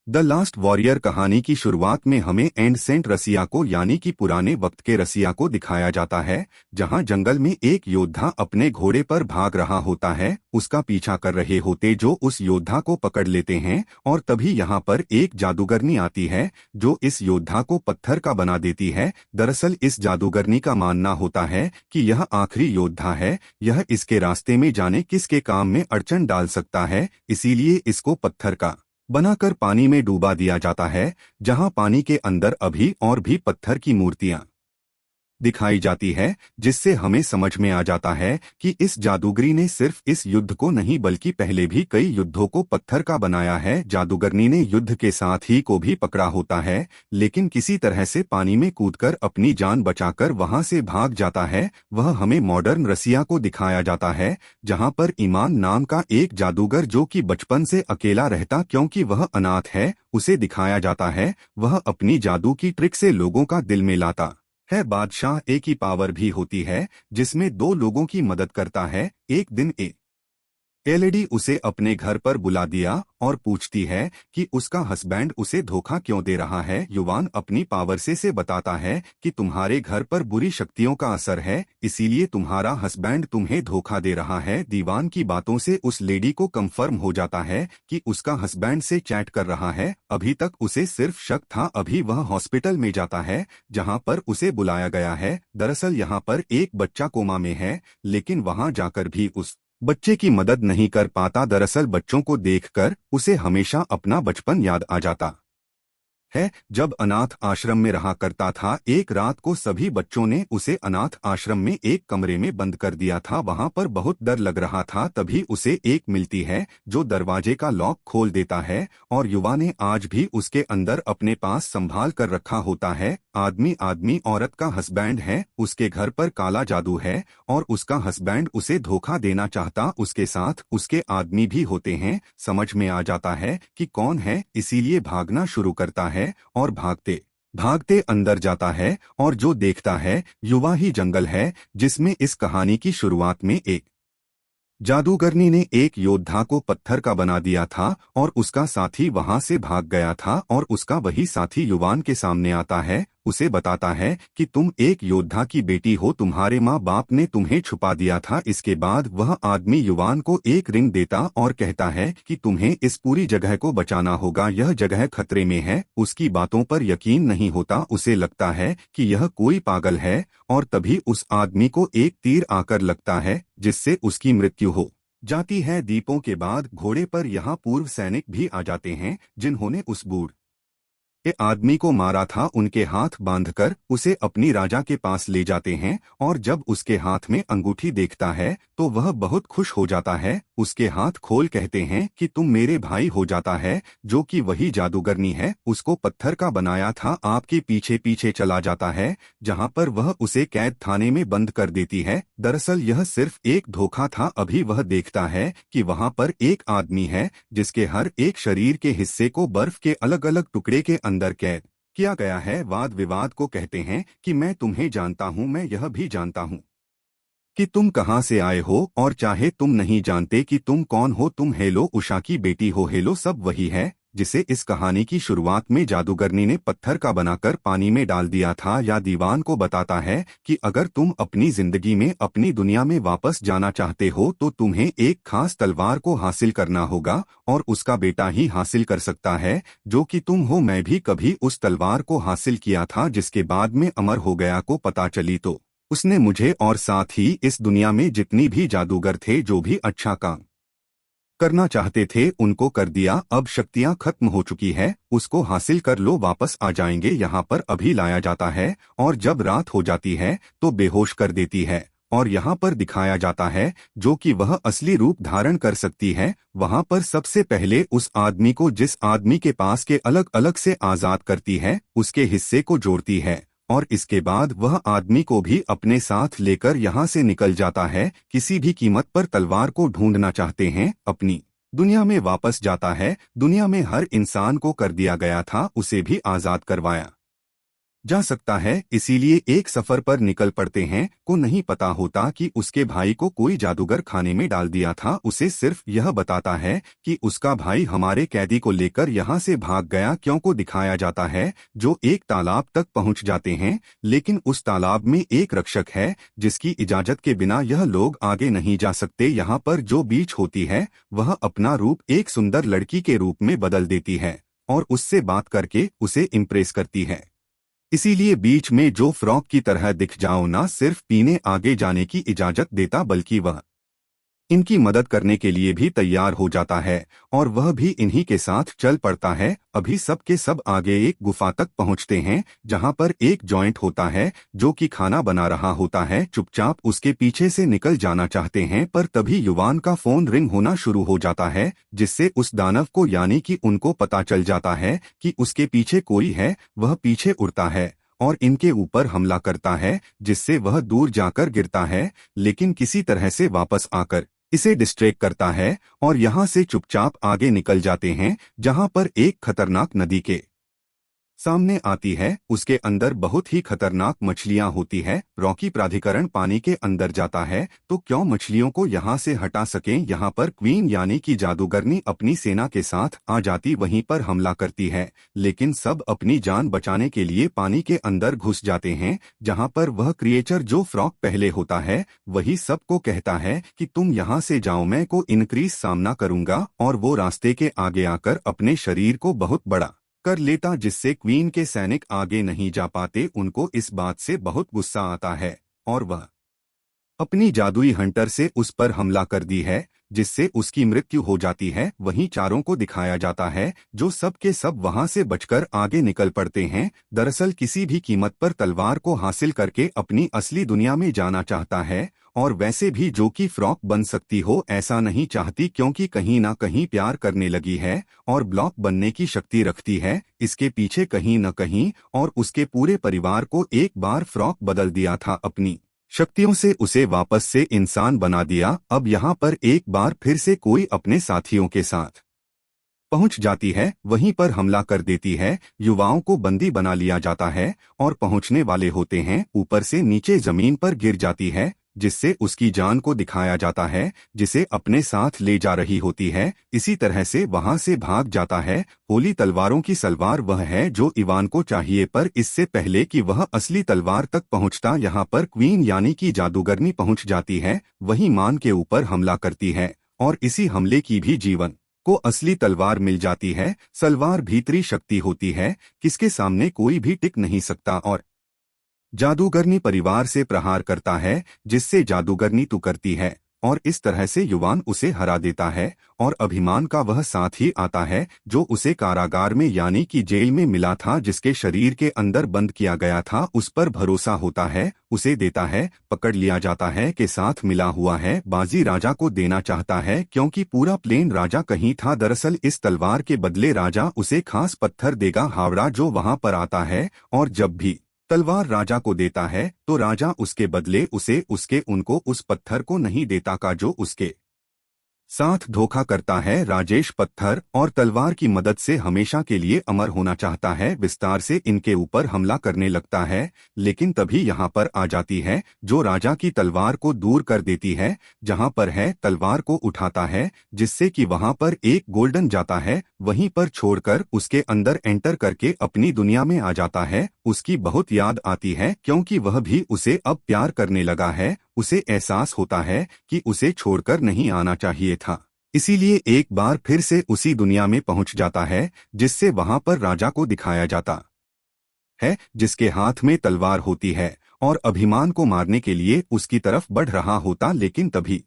The last warrior कहानी की शुरुआत में हमें एंसेंट रसिया को यानी कि पुराने वक्त के रसिया को दिखाया जाता है, जहां जंगल में एक योद्धा अपने घोड़े पर भाग रहा होता है। उसका पीछा कर रहे होते जो उस योद्धा को पकड़ लेते हैं और तभी यहां पर एक जादूगरनी आती है जो इस योद्धा को पत्थर का बना देती है। दरअसल इस जादूगरनी का मानना होता है कि यह आखिरी योद्धा है, यह इसके रास्ते में जाने किसके काम में अड़चन डाल सकता है, इसीलिए इसको पत्थर का बनाकर पानी में डूबा दिया जाता है, जहां पानी के अंदर अभी और भी पत्थर की मूर्तियां दिखाई जाती है, जिससे हमें समझ में आ जाता है कि इस जादूगरी ने सिर्फ इस युद्ध को नहीं बल्कि पहले भी कई युद्धों को पत्थर का बनाया है। जादूगरनी ने युद्ध के साथ ही को भी पकड़ा होता है, लेकिन किसी तरह से पानी में कूदकर अपनी जान बचाकर वहां से भाग जाता है। वह हमें मॉडर्न रसिया को दिखाया जाता है, जहां पर ईमान नाम का एक जादूगर जो कि बचपन से अकेला रहता क्योंकि वह अनाथ है, उसे दिखाया जाता है। वह अपनी जादू की ट्रिक से लोगों का दिल में लाता है। बादशाह एक ही पावर भी होती है जिसमें दो लोगों की मदद करता है। एक दिन एलईडी उसे अपने घर पर बुला दिया और पूछती है कि उसका हस्बैंड उसे धोखा क्यों दे रहा है। युवान अपनी पावर से बताता है कि तुम्हारे घर पर बुरी शक्तियों का असर है, इसीलिए तुम्हारा हस्बैंड तुम्हें धोखा दे रहा है। दीवान की बातों से उस लेडी को कंफर्म हो जाता है कि उसका हस्बैंड से चैट कर रहा है। अभी तक उसे सिर्फ शक था। अभी वह हॉस्पिटल में जाता है जहां पर उसे बुलाया गया है। दरअसल यहां पर एक बच्चा कोमा में है, लेकिन वहां जाकर भी उस बच्चे की मदद नहीं कर पाता। दरअसल बच्चों को देखकर उसे हमेशा अपना बचपन याद आ जाता है, जब अनाथ आश्रम में रहा करता था। एक रात को सभी बच्चों ने उसे अनाथ आश्रम में एक कमरे में बंद कर दिया था। वहां पर बहुत डर लग रहा था। तभी उसे एक मिलती है जो दरवाजे का लॉक खोल देता है और युवा ने आज भी उसके अंदर अपने पास संभाल कर रखा होता है। आदमी औरत का हस्बैंड है, उसके घर पर काला जादू है और उसका हस्बैंड उसे धोखा देना चाहता। उसके साथ उसके आदमी भी होते हैं। समझ में आ जाता है कि कौन है, इसीलिए भागना शुरू करता है और भागते भागते अंदर जाता है और जो देखता है युवा ही जंगल है जिसमें इस कहानी की शुरुआत में एक जादूगरनी ने एक योद्धा को पत्थर का बना दिया था और उसका साथी वहां से भाग गया था और उसका वही साथी युवान के सामने आता है। उसे बताता है कि तुम एक योद्धा की बेटी हो, तुम्हारे माँ बाप ने तुम्हें छुपा दिया था। इसके बाद वह आदमी युवान को एक रिंग देता और कहता है कि तुम्हें इस पूरी जगह को बचाना होगा, यह जगह खतरे में है। उसकी बातों पर यकीन नहीं होता, उसे लगता है कि यह कोई पागल है और तभी उस आदमी को एक तीर आकर लगता है जिससे उसकी मृत्यु हो जाती है। दीपों के बाद घोड़े पर यहाँ पूर्व सैनिक भी आ जाते हैं जिन्होंने उस बूढ़ के आदमी को मारा था। उनके हाथ बांधकर उसे अपनी राजा के पास ले जाते हैं और जब उसके हाथ में अंगूठी देखता है तो वह बहुत खुश हो जाता है। उसके हाथ खोल कहते हैं कि तुम मेरे भाई हो जाता है, जो कि वही जादूगरनी है, उसको पत्थर का बनाया था। आपके पीछे पीछे चला जाता है जहां पर वह उसे कैद खाने में बंद कर देती है। दरअसल यह सिर्फ एक धोखा था। अभी वह देखता है कि वहां पर एक आदमी है जिसके हर एक शरीर के हिस्से को बर्फ के अलग अलग टुकड़े के अंदर कैद किया गया है। वाद विवाद को कहते हैं कि मैं तुम्हें जानता हूं, मैं यह भी जानता हूं कि तुम कहां से आए हो, और चाहे तुम नहीं जानते कि तुम कौन हो, तुम हेलो उषा की बेटी हो। हेलो सब वही है जिसे इस कहानी की शुरुआत में जादूगरनी ने पत्थर का बनाकर पानी में डाल दिया था। या दीवान को बताता है कि अगर तुम अपनी जिंदगी में अपनी दुनिया में वापस जाना चाहते हो तो तुम्हें एक खास तलवार को हासिल करना होगा और उसका बेटा ही हासिल कर सकता है, जो कि तुम हो। मैं भी कभी उस तलवार को हासिल किया था जिसके बाद में अमर हो गया को पता चली तो उसने मुझे और साथ ही इस दुनिया में जितनी भी जादूगर थे जो भी अच्छा काम करना चाहते थे उनको कर दिया। अब शक्तियां खत्म हो चुकी है, उसको हासिल कर लो, वापस आ जाएंगे। यहाँ पर अभी लाया जाता है और जब रात हो जाती है तो बेहोश कर देती है और यहाँ पर दिखाया जाता है जो कि वह असली रूप धारण कर सकती है। वहाँ पर सबसे पहले उस आदमी को जिस आदमी के पास के अलग अलग से आजाद करती है, उसके हिस्से को जोड़ती है और इसके बाद वह आदमी को भी अपने साथ लेकर यहाँ से निकल जाता है। किसी भी कीमत पर तलवार को ढूंढना चाहते हैं, अपनी दुनिया में वापस जाता है। दुनिया में हर इंसान को कर दिया गया था, उसे भी आजाद करवाया जा सकता है, इसीलिए एक सफर पर निकल पड़ते हैं। को नहीं पता होता कि उसके भाई को कोई जादूगर खाने में डाल दिया था। उसे सिर्फ यह बताता है कि उसका भाई हमारे कैदी को लेकर यहाँ से भाग गया। क्यों को दिखाया जाता है जो एक तालाब तक पहुँच जाते हैं, लेकिन उस तालाब में एक रक्षक है जिसकी इजाजत के बिना यह लोग आगे नहीं जा सकते। यहाँ पर जो बीच होती है वह अपना रूप एक सुंदर लड़की के रूप में बदल देती है और उससे बात करके उसे इम्प्रेस करती है। इसीलिए बीच में जो फ्रॉक की तरह दिख जाओ ना सिर्फ पीने आगे जाने की इजाजत देता बल्कि वह इनकी मदद करने के लिए भी तैयार हो जाता है और वह भी इन्हीं के साथ चल पड़ता है। अभी सब के सब आगे एक गुफा तक पहुंचते हैं जहां पर एक जॉइंट होता है जो कि खाना बना रहा होता है। चुपचाप उसके पीछे से निकल जाना चाहते हैं पर तभी युवान का फोन रिंग होना शुरू हो जाता है जिससे उस दानव को यानी कि उनको पता चल जाता है कि उसके पीछे कोई है। वह पीछे उड़ता है और इनके ऊपर हमला करता है जिससे वह दूर जाकर गिरता है, लेकिन किसी तरह से वापस आकर इसे डिस्ट्रैक्ट करता है और यहाँ से चुपचाप आगे निकल जाते हैं जहाँ पर एक खतरनाक नदी के सामने आती है। उसके अंदर बहुत ही खतरनाक मछलियां होती है। रॉकी प्राधिकरण पानी के अंदर जाता है तो क्यों मछलियों को यहाँ से हटा सकें। यहाँ पर क्वीन यानी कि जादूगरनी अपनी सेना के साथ आ जाती वहीं पर हमला करती है, लेकिन सब अपनी जान बचाने के लिए पानी के अंदर घुस जाते हैं जहाँ पर वह क्रिएचर जो फ्रॉक पहले होता है वही सबको कहता है कि तुम यहाँ से जाओ, मैं को इनक्रीज सामना करूंगा। और वो रास्ते के आगे आकर अपने शरीर को बहुत बड़ा कर लेता जिससे क्वीन के सैनिक आगे नहीं जा पाते। उनको इस बात से बहुत गुस्सा आता है और वह अपनी जादुई हंटर से उस पर हमला कर दी है जिससे उसकी मृत्यु हो जाती है। वहीं चारों को दिखाया जाता है जो सब के सब वहां से बचकर आगे निकल पड़ते हैं। दरअसल किसी भी कीमत पर तलवार को हासिल करके अपनी असली दुनिया में जाना चाहता है और वैसे भी जो कि फ्रॉक बन सकती हो ऐसा नहीं चाहती क्योंकि कहीं ना कहीं प्यार करने लगी है और ब्लॉक बनने की शक्ति रखती है इसके पीछे कहीं न कहीं। और उसके पूरे परिवार को एक बार फ्रॉक बदल दिया था, अपनी शक्तियों से उसे वापस से इंसान बना दिया। अब यहाँ पर एक बार फिर से कोई अपने साथियों के साथ पहुंच जाती है, वहीं पर हमला कर देती है। युवाओं को बंदी बना लिया जाता है और पहुंचने वाले होते हैं ऊपर से नीचे जमीन पर गिर जाती है जिससे उसकी जान को दिखाया जाता है जिसे अपने साथ ले जा रही होती है। इसी तरह से वहां से भाग जाता है। होली तलवारों की सलवार वह है जो इवान को चाहिए पर इससे पहले कि वह असली तलवार तक पहुंचता यहाँ पर क्वीन यानी कि जादूगरनी पहुंच जाती है। वही मान के ऊपर हमला करती है और इसी हमले की भी जीवन को असली तलवार मिल जाती है। सलवार भीतरी शक्ति होती है, किसके सामने कोई भी टिक नहीं सकता और जादूगरनी परिवार से प्रहार करता है जिससे जादूगरनी तू करती है और इस तरह से युवान उसे हरा देता है। और अभिमान का वह साथ ही आता है जो उसे कारागार में यानी कि जेल में मिला था, जिसके शरीर के अंदर बंद किया गया था। उस पर भरोसा होता है, उसे देता है, पकड़ लिया जाता है के साथ मिला हुआ है। बाजी राजा को देना चाहता है क्योंकि पूरा प्लेन राजा कहीं था। दरअसल इस तलवार के बदले राजा उसे खास पत्थर देगा, हावड़ा, जो वहां पर आता है। और जब भी तलवार राजा को देता है तो राजा उसके बदले उसे उनको उस पत्थर को नहीं देता का जो उसके साथ धोखा करता है। राजेश पत्थर और तलवार की मदद से हमेशा के लिए अमर होना चाहता है। विस्तार से इनके ऊपर हमला करने लगता है, लेकिन तभी यहाँ पर आ जाती है जो राजा की तलवार को दूर कर देती है। जहाँ पर है तलवार को उठाता है जिससे कि वहाँ पर एक गोल्डन जाता है, वहीं पर छोड़कर उसके अंदर एंटर करके अपनी दुनिया में आ जाता है। उसकी बहुत याद आती है क्योंकि वह भी उसे अब प्यार करने लगा है। उसे एहसास होता है कि उसे छोड़कर नहीं आना चाहिए था, इसीलिए एक बार फिर से उसी दुनिया में पहुंच जाता है जिससे वहां पर राजा को दिखाया जाता है जिसके हाथ में तलवार होती है और अभिमान को मारने के लिए उसकी तरफ बढ़ रहा होता। लेकिन तभी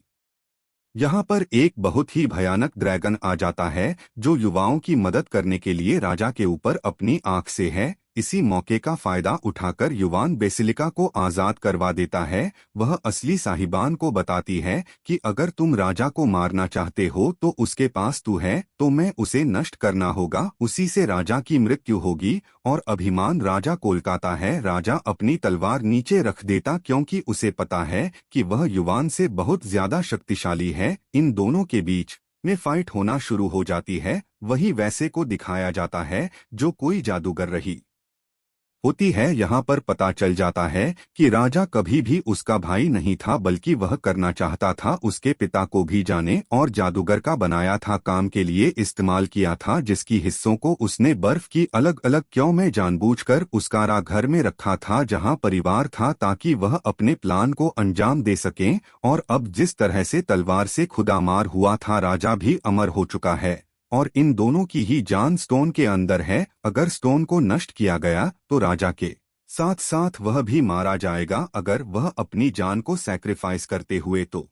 यहाँ पर एक बहुत ही भयानक ड्रैगन आ जाता है जो युवाओं की मदद करने के लिए राजा के ऊपर अपनी आंख से है। इसी मौके का फायदा उठाकर युवान बेसिलिका को आजाद करवा देता है। वह असली साहिबान को बताती है कि अगर तुम राजा को मारना चाहते हो तो उसके पास तू है, तो मैं उसे नष्ट करना होगा, उसी से राजा की मृत्यु होगी। और अभिमान राजा कोलकाता है। राजा अपनी तलवार नीचे रख देता क्योंकि उसे पता है कि वह युवान से बहुत ज्यादा शक्तिशाली है। इन दोनों के बीच में फाइट होना शुरू हो जाती है। वही वैसे को दिखाया जाता है जो कोई जादूगर रही होती है। यहाँ पर पता चल जाता है कि राजा कभी भी उसका भाई नहीं था, बल्कि वह करना चाहता था उसके पिता को भी जाने और जादूगर का बनाया था काम के लिए इस्तेमाल किया था, जिसकी हिस्सों को उसने बर्फ की अलग अलग क्यों में जानबूझकर उस कारा घर में रखा था जहाँ परिवार था, ताकि वह अपने प्लान को अंजाम दे सकें। और अब जिस तरह से तलवार से खुदा मार हुआ था, राजा भी अमर हो चुका है और इन दोनों की ही जान स्टोन के अंदर है। अगर स्टोन को नष्ट किया गया तो राजा के साथ साथ वह भी मारा जाएगा। अगर वह अपनी जान को सैक्रिफाइस करते हुए तो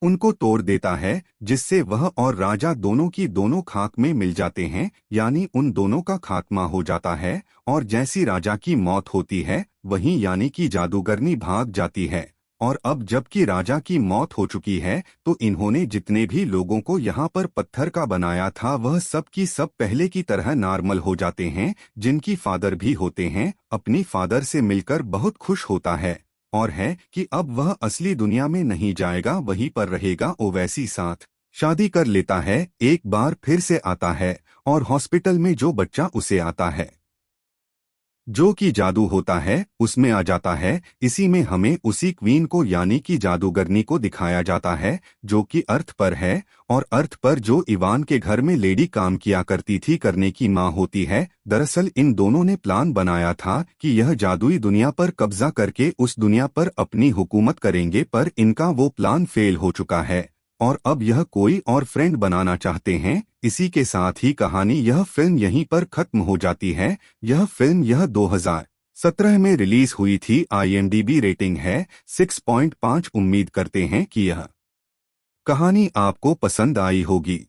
उनको तोड़ देता है, जिससे वह और राजा दोनों की दोनों खाक में मिल जाते हैं, यानी उन दोनों का खात्मा हो जाता है। और जैसी राजा की मौत होती है वहीं यानी कि जादूगरनी भाग जाती है। और अब जबकि राजा की मौत हो चुकी है तो इन्होंने जितने भी लोगों को यहाँ पर पत्थर का बनाया था वह सब की सब पहले की तरह नॉर्मल हो जाते हैं। जिनकी फादर भी होते हैं अपनी फादर से मिलकर बहुत खुश होता है और है कि अब वह असली दुनिया में नहीं जाएगा, वहीं पर रहेगा। ओवैसी साथ शादी कर लेता है, एक बार फिर से आता है और हॉस्पिटल में जो बच्चा उसे आता है जो कि जादू होता है उसमें आ जाता है। इसी में हमें उसी क्वीन को यानी कि जादूगरनी को दिखाया जाता है जो कि अर्थ पर है, और अर्थ पर जो इवान के घर में लेडी काम किया करती थी करने की माँ होती है। दरअसल इन दोनों ने प्लान बनाया था कि यह जादुई दुनिया पर कब्जा करके उस दुनिया पर अपनी हुकूमत करेंगे, पर इनका वो प्लान फेल हो चुका है और अब यह कोई और फ्रेंड बनाना चाहते हैं। इसी के साथ ही कहानी यह फिल्म यहीं पर खत्म हो जाती है। यह फिल्म 2017 में रिलीज हुई थी। IMDb रेटिंग है 6.5। उम्मीद करते हैं कि यह कहानी आपको पसंद आई होगी।